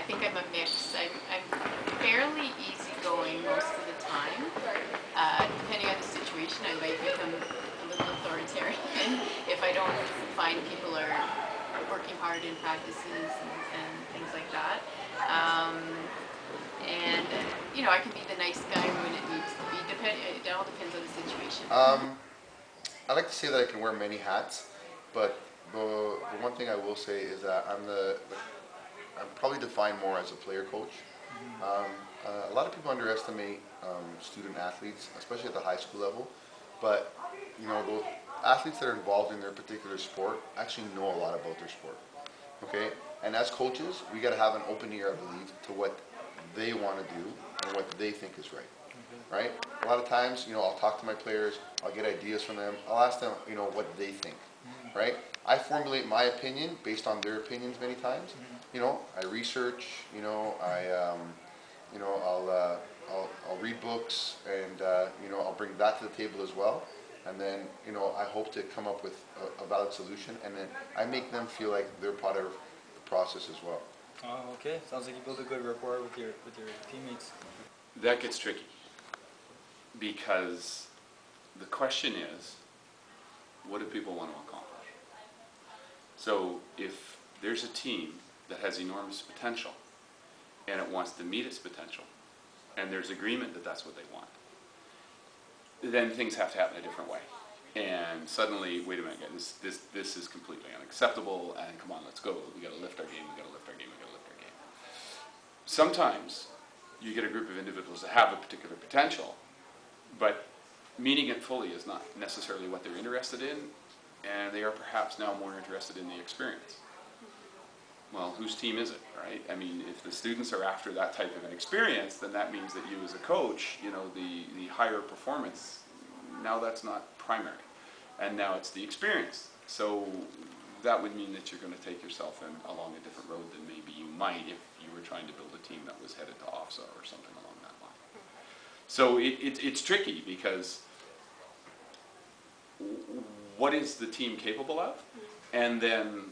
think I'm a mix. I'm fairly easygoing most of the time. Depending on the situation, I might become a little authoritarian if I don't find people are working hard in practices and things like that. And you know, I can be the nice guy when it needs to be. It all depends on the situation. I like to say that I can wear many hats, but the one thing I will say is that I'm probably defined more as a player coach. A lot of people underestimate student athletes, especially at the high school level, but you know, those athletes that are involved in their particular sport actually know a lot about their sport. Okay, and as coaches, we got to have an open ear, I believe, to what they want to do and what they think is right. Right? A lot of times, you know, I'll talk to my players, I'll get ideas from them, I'll ask them, you know, what they think. Right? I formulate my opinion based on their opinions many times. You know, I research. You know, I'll read books, and you know, I'll bring that to the table as well. And then, you know, I hope to come up with a valid solution, and then I make them feel like they're part of the process as well. Oh, okay. Sounds like you build a good rapport with your teammates. That gets tricky, because the question is, what do people want to accomplish? So if there's a team that has enormous potential and it wants to meet its potential, and there's agreement that that's what they want, then things have to happen a different way. And suddenly, wait a minute, this is completely unacceptable, and come on, let's go. We got to lift our game, we got to lift our game, we got to lift our game. Sometimes you get a group of individuals that have a particular potential, but meeting it fully is not necessarily what they're interested in, and they are perhaps now more interested in the experience. Well, whose team is it, right? I mean, if the students are after that type of an experience, then that means that you as a coach, you know, the higher performance, now that's not primary, and now it's the experience. So that would mean that you're going to take yourself along a different road than maybe you might if you were trying to build a team that was headed to OFSA or something along that line. So it's tricky, because what is the team capable of? And then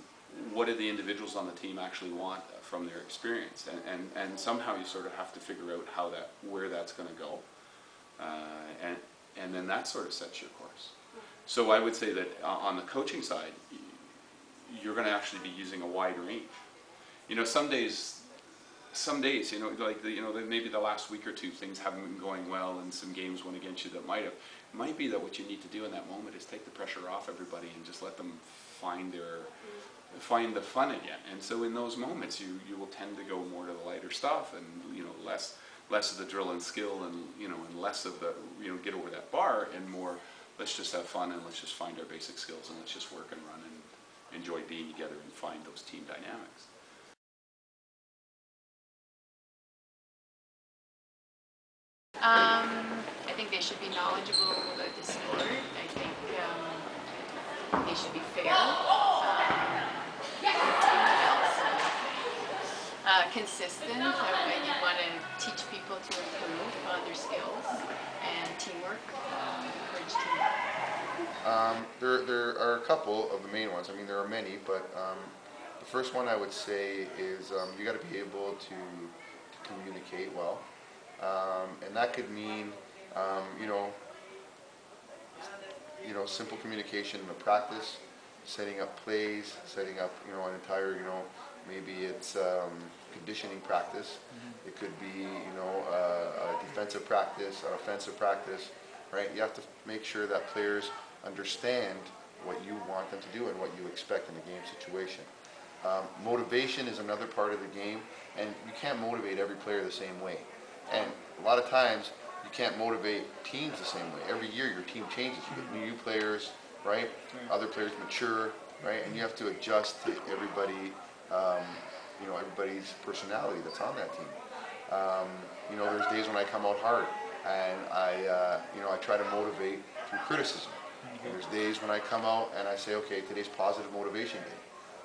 what do the individuals on the team actually want from their experience? And somehow you sort of have to figure out where that's going to go. And then that sort of sets your course. So I would say that on the coaching side, you're going to actually be using a wide range. You know, some days, you know, like maybe the last week or two, things haven't been going well, and some games went against you that might have. It might be that what you need to do in that moment is take the pressure off everybody and just let them find the fun again. And so in those moments, you will tend to go more to the lighter stuff, and you know, less of the drill and skill, and you know, and less of the, you know, get over that bar, and more, let's just have fun, and let's just find our basic skills, and let's just work and run and enjoy being together and find those team dynamics. I think they should be knowledgeable about the sport. I think they should be fair. Consistent. You want to teach people to improve on their skills, and teamwork. Encourage teamwork. There are a couple of the main ones. I mean, there are many, but the first one I would say is you got to be able to communicate well, and that could mean simple communication in the practice, setting up plays, setting up an entire maybe it's conditioning practice. It could be a defensive practice, an offensive practice, right? You have to make sure that players understand what you want them to do and what you expect in a game situation. Motivation is another part of the game, and you can't motivate every player the same way. And a lot of times you can't motivate teams the same way. Every year your team changes. You get new players, right? Other players mature, right? And you have to adjust to everybody, everybody's personality that's on that team. There's days when I come out hard, and I try to motivate through criticism. There's days when I come out and I say, okay, today's positive motivation day,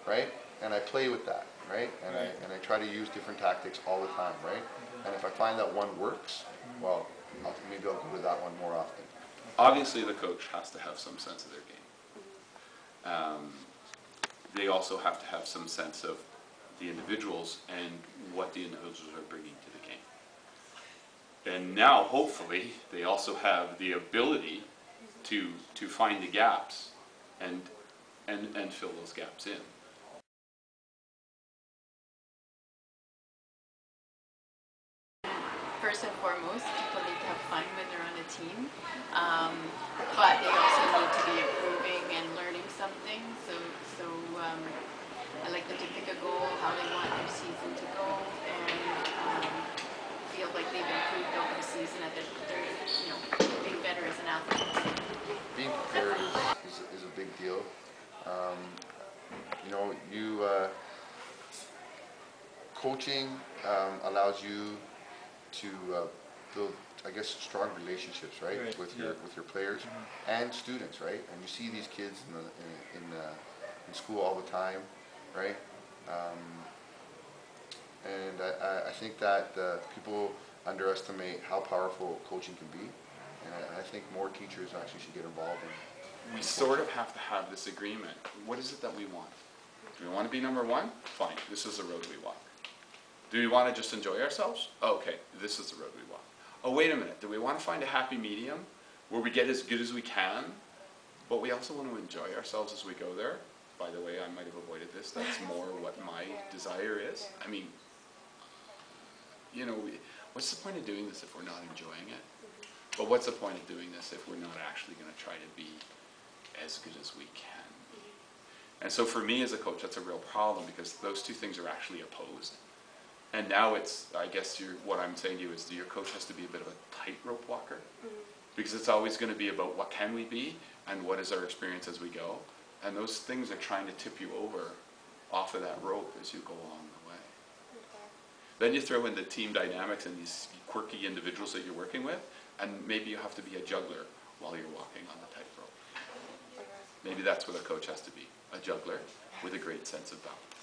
right? And I play with that, right? And I try to use different tactics all the time, right? And if I find that one works, well, maybe I'll go to that one more often. Obviously, the coach has to have some sense of their game. They also have to have some sense of the individuals and what the individuals are bringing to the game. And now, hopefully, they also have the ability to find the gaps and fill those gaps in. First and foremost, people need to have fun when they're on a team, but they also need to be improving and learning something. So I like them to pick a goal, how they want their season to go, and feel like they've improved over the season, and that they're being better as an athlete. Being prepared is a big deal. Coaching allows you to build, I guess, strong relationships, right, Right, with yeah. your players and students, right? And you see these kids in school all the time, right? And I think that people underestimate how powerful coaching can be, and I think more teachers actually should get involved in. We sort of have to have this agreement. What is it that we want? Do we want to be number one? Fine, this is the road we walk. Do we want to just enjoy ourselves? Okay, this is the road we walk. Oh, wait a minute, do we want to find a happy medium where we get as good as we can, but we also want to enjoy ourselves as we go there? By the way, I might have avoided this. That's more what my desire is. I mean, what's the point of doing this if we're not enjoying it? But what's the point of doing this if we're not actually going to try to be as good as we can be? And so for me as a coach, that's a real problem, because those two things are actually opposed. And now it's, I guess what I'm saying to you is your coach has to be a bit of a tightrope walker, because it's always going to be about what can we be and what is our experience as we go. And those things are trying to tip you over off of that rope as you go along the way. Then you throw in the team dynamics and these quirky individuals that you're working with, and maybe you have to be a juggler while you're walking on the tightrope. Maybe that's what a coach has to be, a juggler with a great sense of balance.